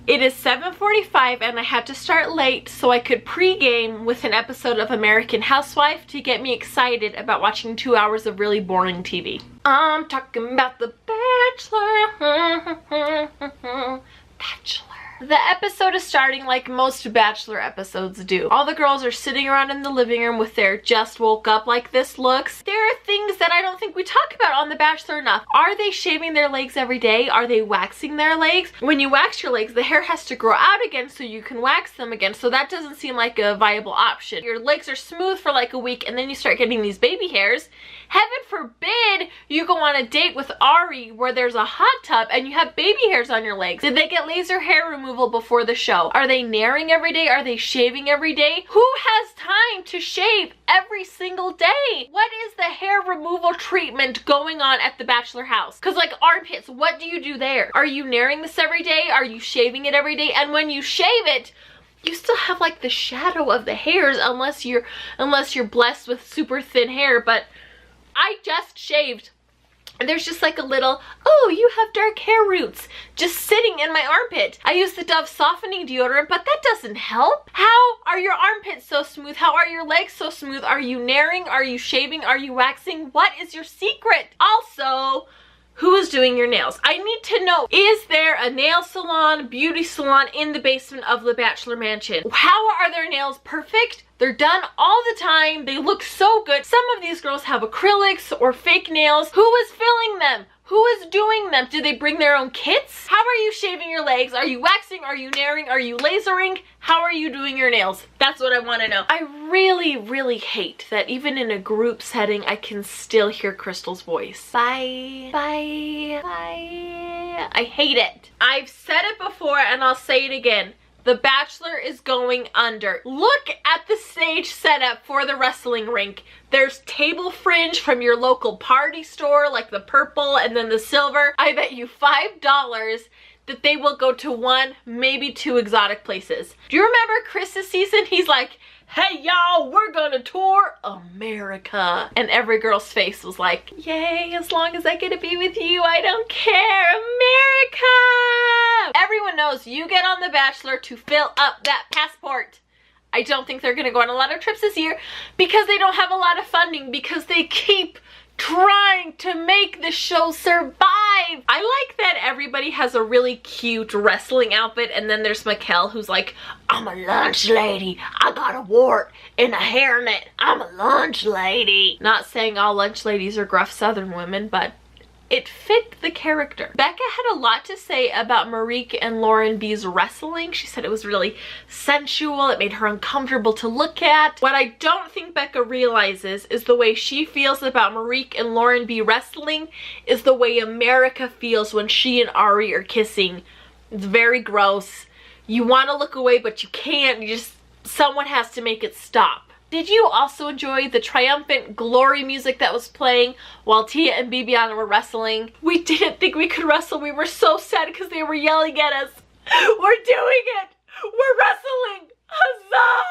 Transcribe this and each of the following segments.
It is 7:45 and I had to start late so I could pre-game with an episode of American Housewife to get me excited about watching 2 hours of really boring TV. I'm talking about The Bachelor. Bachelor. The episode is starting like most Bachelor episodes do. All the girls are sitting around in the living room with their just woke up like this looks. There are things that I don't think we talk about on The Bachelor enough. Are they shaving their legs every day? Are they waxing their legs? When you wax your legs, the hair has to grow out again so you can wax them again. So that doesn't seem like a viable option. Your legs are smooth for like a week and then you start getting these baby hairs. Heaven forbid you go on a date with Ari where there's a hot tub and you have baby hairs on your legs. Did they get laser hair removal before the show? Are they nairing every day? Are they shaving every day? Who has time to shave every single day? What is the hair removal treatment going on at the Bachelor house? Because like armpits, what do you do there? Are you nairing this every day? Are you shaving it every day? And when you shave it, you still have like the shadow of the hairs unless you're blessed with super thin hair. But I just shaved and there's just like a little, oh, you have dark hair roots just sitting in my armpit. I use the Dove softening deodorant, but that doesn't help. How are your armpits so smooth? How are your legs so smooth? Are you nairing? Are you shaving? Are you waxing? What is your secret? Also, who is doing your nails? I need to know, is there a nail salon, beauty salon in the basement of the Bachelor Mansion? How are their nails perfect? They're done all the time. They look so good. Some of these girls have acrylics or fake nails. Who is filling them? Who is doing them? Do they bring their own kits? How are you shaving your legs? Are you waxing? Are you nairing? Are you lasering? How are you doing your nails? That's what I want to know. I really, really hate that even in a group setting, I can still hear Crystal's voice. Bye. Bye. Bye. I hate it. I've said it before and I'll say it again. The Bachelor is going under. Look at the stage setup for the wrestling rink. There's table fringe from your local party store, like the purple and then the silver. I bet you $5 that they will go to one, maybe two exotic places. Do you remember Chris's season? He's like, hey y'all, we're gonna tour America. And every girl's face was like, yay, as long as I get to be with you, I don't care, America! Everyone knows you get on The Bachelor to fill up that passport. I don't think they're gonna go on a lot of trips this year because they don't have a lot of funding, because they keep trying to make the show survive. I like that everybody has a really cute wrestling outfit, and then there's Mikkel who's like, I'm a lunch lady. I got a wart and a hairnet. I'm a lunch lady. Not saying all lunch ladies are gruff Southern women, but it fit the character. Becca had a lot to say about Marique and Lauren B's wrestling. She said it was really sensual. It made her uncomfortable to look at. What I don't think Becca realizes is the way she feels about Marique and Lauren B wrestling is the way America feels when she and Ari are kissing. It's very gross. You want to look away, but you can't. Someone has to make it stop. Did you also enjoy the triumphant glory music that was playing while Tia and Bibiana were wrestling? We didn't think we could wrestle. We were so sad because they were yelling at us. We're doing it! We're wrestling! Huzzah!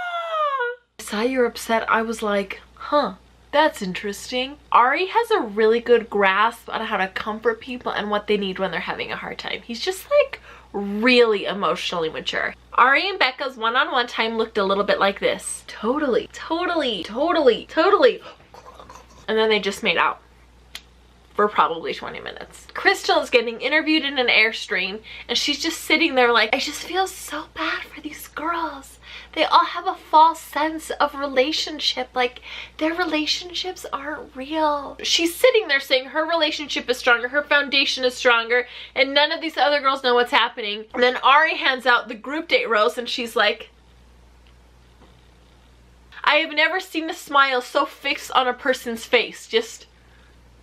I saw you were upset. I was like, huh, that's interesting. Ari has a really good grasp on how to comfort people and what they need when they're having a hard time. He's just like really emotionally mature. Ari and Becca's one-on-one time looked a little bit like this. Totally, totally, totally, totally. And then they just made out for probably 20 minutes. Crystal is getting interviewed in an Airstream and she's just sitting there like, I just feel so bad for these girls. They all have a false sense of relationship. Like, their relationships aren't real. She's sitting there saying her relationship is stronger, her foundation is stronger, and none of these other girls know what's happening. And then Ari hands out the group date rose and she's like, I have never seen a smile so fixed on a person's face. Just,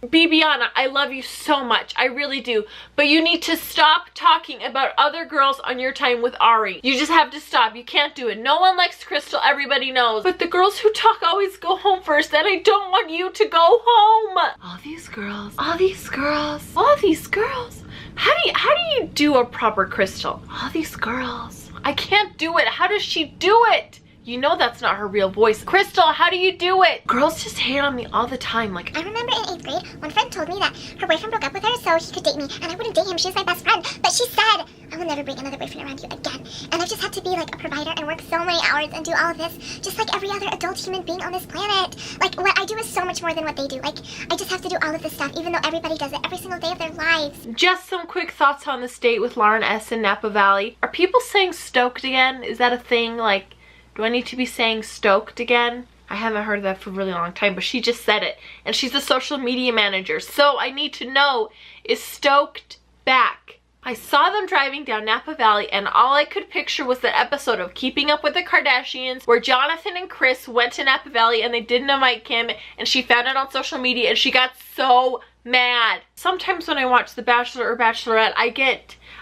Bibiana, I love you so much. I really do. But you need to stop talking about other girls on your time with Ari. You just have to stop. You can't do it. No one likes Crystal. Everybody knows. But the girls who talk always go home first, and I don't want you to go home. All these girls. All these girls. All these girls. How do you do a proper Crystal? All these girls. I can't do it. How does she do it? You know that's not her real voice. Crystal, how do you do it? Girls just hate on me all the time. Like, I remember in 8th grade, one friend told me that her boyfriend broke up with her so he could date me, and I wouldn't date him. She was my best friend. But she said, I will never bring another boyfriend around you again. And I've just had to be like a provider and work so many hours and do all of this, just like every other adult human being on this planet. Like, what I do is so much more than what they do. Like, I just have to do all of this stuff, even though everybody does it every single day of their lives. just some quick thoughts on this date with Lauren S. in Napa Valley. Are people saying stoked again? Is that a thing? Like, do I need to be saying stoked again? I haven't heard that for a really long time, but she just said it. And she's a social media manager, so I need to know, is stoked back? I saw them driving down Napa Valley, and all I could picture was that episode of Keeping Up with the Kardashians where Jonathan and Chris went to Napa Valley and they didn't invite Kim, and she found it on social media and she got so mad. Sometimes when I watch The Bachelor or Bachelorette,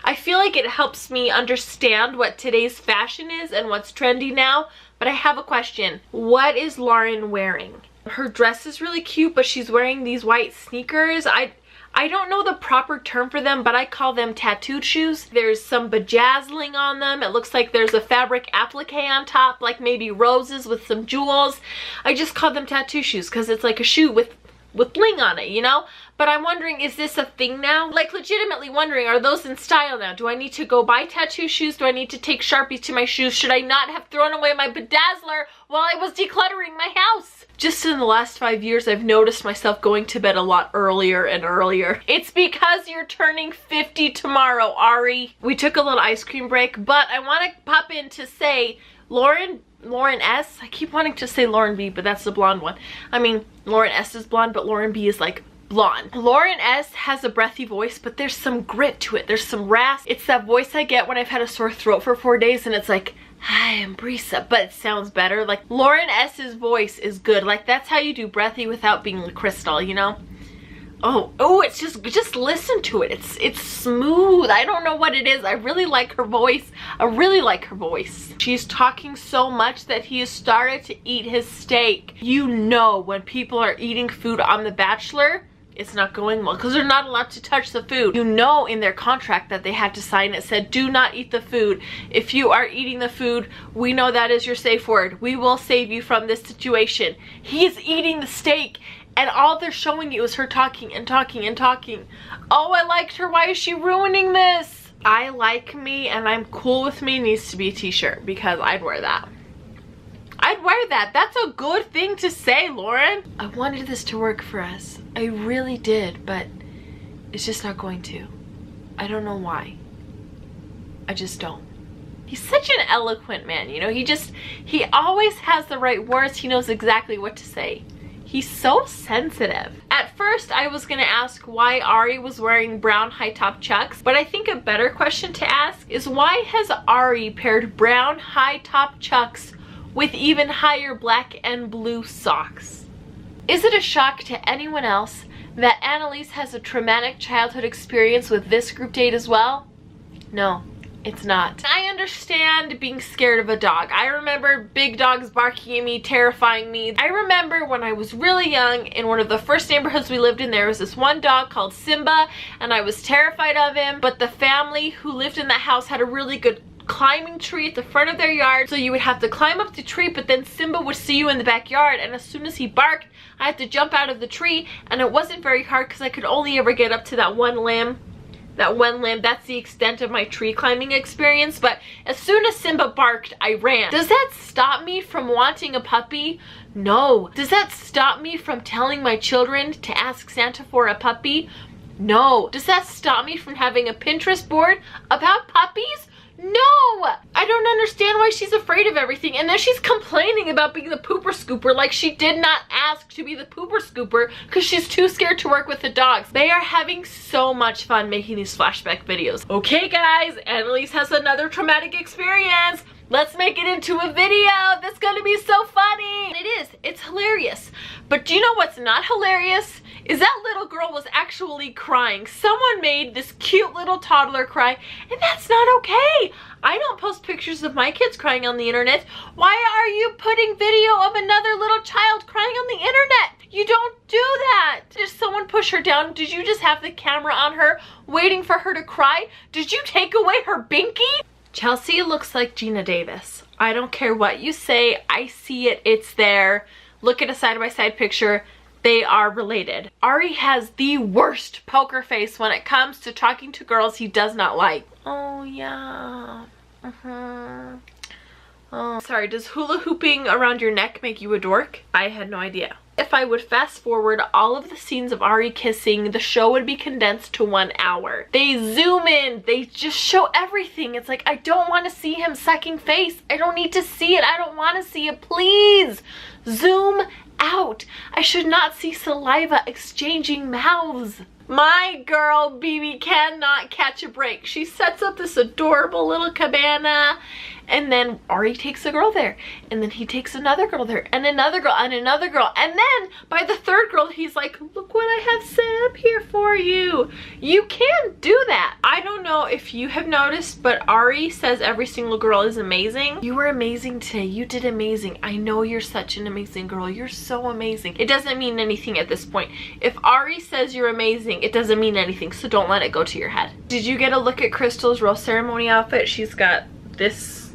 I feel like it helps me understand what today's fashion is and what's trendy now. But I have a question. What is Lauren wearing? Her dress is really cute, but she's wearing these white sneakers. I don't know the proper term for them, but I call them tattooed shoes. There's some bedazzling on them. It looks like there's a fabric applique on top, like maybe roses with some jewels. I just call them tattoo shoes because it's like a shoe with bling on it, you know? But I'm wondering, is this a thing now? Like, legitimately wondering, are those in style now? Do I need to go buy tattoo shoes? Do I need to take Sharpies to my shoes? Should I not have thrown away my bedazzler while I was decluttering my house? Just in the last 5 years, I've noticed myself going to bed a lot earlier and earlier. It's because you're turning 50 tomorrow, Ari. We took a little ice cream break, but I want to pop in to say, Lauren S. I keep wanting to say Lauren B, but that's the blonde one. I mean, Lauren S is blonde, but Lauren B is like blonde. Lauren S has a breathy voice, but there's some grit to it. There's some rasp. It's that voice I get when I've had a sore throat for 4 days and it's like, hi, I'm Brisa, but it sounds better. Like, Lauren S's voice is good. Like, that's how you do breathy without being Crystal, you know? Oh, it's just listen to it. It's smooth. I don't know what it is. I really like her voice. I really like her voice. She's talking so much that he has started to eat his steak. You know when people are eating food on The Bachelor, it's not going well because they're not allowed to touch the food. You know in their contract that they had to sign, it said, do not eat the food. If you are eating the food, we know that is your safe word. We will save you from this situation. He's eating the steak. And all they're showing you is her talking and talking and talking. Oh, I liked her. Why is she ruining this? I like me and I'm cool with me needs to be a t-shirt because I'd wear that. I'd wear that. That's a good thing to say, Lauren. I wanted this to work for us. I really did, but it's just not going to. I don't know why. I just don't. He's such an eloquent man, you know? He always has the right words. He knows exactly what to say. He's so sensitive. At first, I was gonna ask why Ari was wearing brown high-top chucks, but I think a better question to ask is why has Ari paired brown high-top chucks with even higher black and blue socks? Is it a shock to anyone else that Annalise has a traumatic childhood experience with this group date as well? No. It's not. I understand being scared of a dog. I remember big dogs barking at me, terrifying me. I remember when I was really young, in one of the first neighborhoods we lived in, there was this one dog called Simba, and I was terrified of him, but the family who lived in that house had a really good climbing tree at the front of their yard, so you would have to climb up the tree, but then Simba would see you in the backyard, and as soon as he barked, I had to jump out of the tree, and it wasn't very hard because I could only ever get up to that one limb. That's the extent of my tree climbing experience, but as soon as Simba barked, I ran. Does that stop me from wanting a puppy? No. Does that stop me from telling my children to ask Santa for a puppy? No. Does that stop me from having a Pinterest board about puppies? No! I don't understand why she's afraid of everything, and then she's complaining about being the pooper scooper like she did not ask to be the pooper scooper because she's too scared to work with the dogs. They are having so much fun making these flashback videos. Okay guys, Annalise has another traumatic experience. Let's make it into a video. That's gonna be so funny. It is. It's hilarious. But do you know what's not hilarious? Is that little girl was actually crying. Someone made this cute little toddler cry, and that's not okay. I don't post pictures of my kids crying on the internet. Why are you putting video of another little child crying on the internet? You don't do that. Did someone push her down? Did you just have the camera on her waiting for her to cry? Did you take away her binky? Chelsea looks like Gina Davis. I don't care what you say. I see it. It's there. Look at a side-by-side picture. They are related. Ari has the worst poker face when it comes to talking to girls he does not like. Oh, yeah. Oh, sorry, does hula hooping around your neck make you a dork? I had no idea. If I would fast forward all of the scenes of Ari kissing, the show would be condensed to 1 hour. They zoom in, they just show everything. It's like, I don't want to see him sucking face. I don't need to see it. I don't want to see it. Please zoom out. I should not see saliva exchanging mouths. My girl BB cannot catch a break. She sets up this adorable little cabana, and then Ari takes a girl there, and then he takes another girl there, and another girl, and another girl, and then by the third girl he's like, look what I have set up here for you. You can't do that. I don't know if you have noticed, but Ari says every single girl is amazing. You were amazing today. You did amazing. I know you're such an amazing girl. You're so amazing. It doesn't mean anything at this point. If Ari says you're amazing, it doesn't mean anything, so don't let it go to your head. Did you get a look at Crystal's rose ceremony outfit? She's got this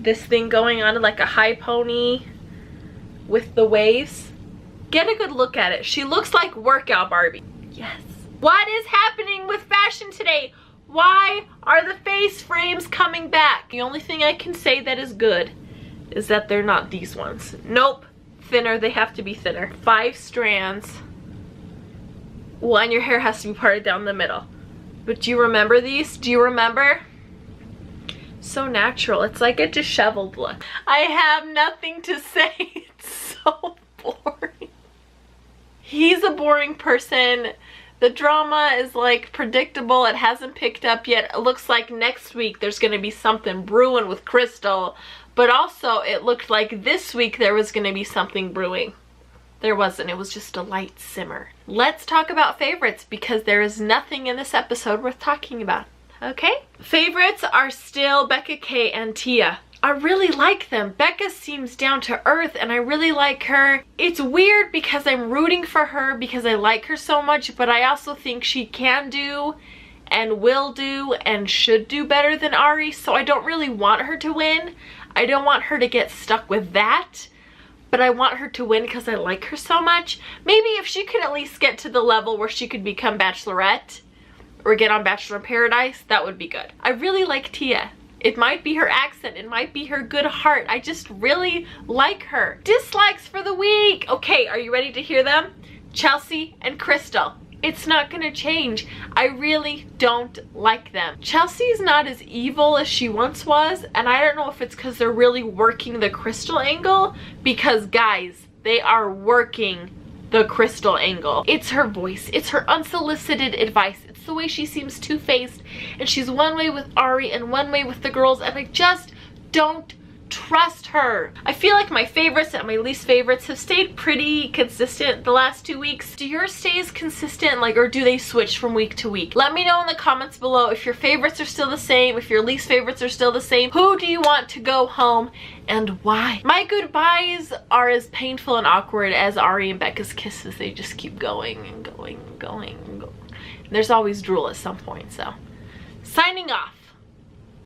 thing going on, like a high pony with the waves. Get a good look at it. She looks like workout Barbie. Yes. What is happening with fashion today? Why are the face frames coming back? The only thing I can say that is good is that they're not these ones. Nope. Thinner. They have to be thinner. 5 strands. Well, and your hair has to be parted down the middle. But do you remember these? Do you remember? So natural. It's like a disheveled look. I have nothing to say. It's so boring. He's a boring person. The drama is like predictable. It hasn't picked up yet. It looks like next week there's going to be something brewing with Crystal. But also it looked like this week there was going to be something brewing. There wasn't. It was just a light simmer. Let's talk about favorites because there is nothing in this episode worth talking about. Okay? Favorites are still Becca K and Tia. I really like them. Becca seems down to earth and I really like her. It's weird because I'm rooting for her because I like her so much, but I also think she can do and will do and should do better than Ari, so I don't really want her to win. I don't want her to get stuck with that. But I want her to win because I like her so much. Maybe if she could at least get to the level where she could become Bachelorette or get on Bachelor in Paradise, that would be good. I really like Tia. It might be her accent. It might be her good heart. I just really like her. Dislikes for the week. Okay, are you ready to hear them? Chelsea and Crystal. It's not gonna change. I really don't like them. Chelsea's not as evil as she once was, and I don't know if it's because they're really working the Crystal angle, because guys, they are working the Crystal angle. It's her voice. It's her unsolicited advice. It's the way she seems two-faced, and she's one way with Ari and one way with the girls, and I just don't trust her. I feel like my favorites and my least favorites have stayed pretty consistent the last 2 weeks. Do yours stay as consistent, like, or do they switch from week to week? Let me know in the comments below if your favorites are still the same, if your least favorites are still the same. Who do you want to go home and why? My goodbyes are as painful and awkward as Ari and Becca's kisses. They just keep going and going and going and going. And there's always drool at some point, so. Signing off.